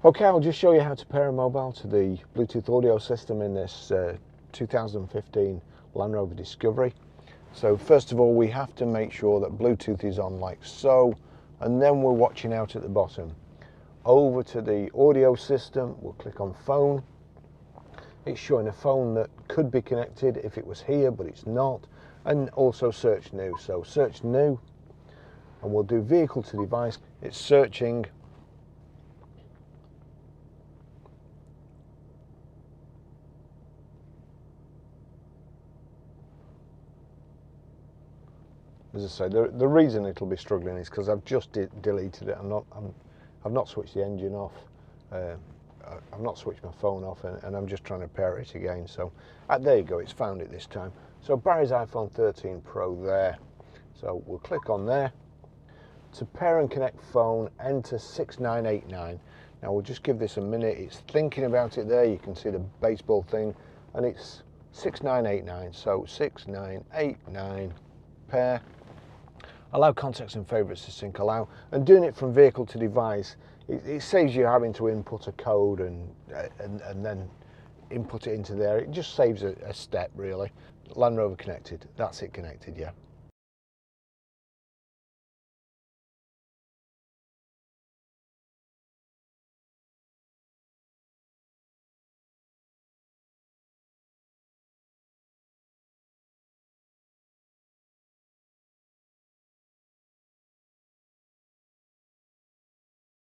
Okay, I'll just show you how to pair a mobile to the Bluetooth audio system in this 2015 Land Rover Discovery. So first of all, we have to make sure that Bluetooth is on like so, and then we're watching out at the bottom. Over to the audio system, we'll click on phone. It's showing a phone that could be connected if it was here, but it's not. And also search new. So search new, and we'll do vehicle to device. It's searching. As I say, the reason it'll be struggling is because I've just deleted it. I've not switched the engine off. I've not switched my phone off, and I'm just trying to pair it again. So there you go, it's found it this time. So Barry's iPhone 13 Pro there. So we'll click on there. To pair and connect phone, enter 6989. Now we'll just give this a minute. It's thinking about it there. You can see the baseball thing, and it's 6989. So 6989 pair. Allow contacts and favourites to sync, allow, and doing it from vehicle to device, it saves you having to input a code and then input it into there. It just saves a step really. Land Rover connected, that's it connected, yeah.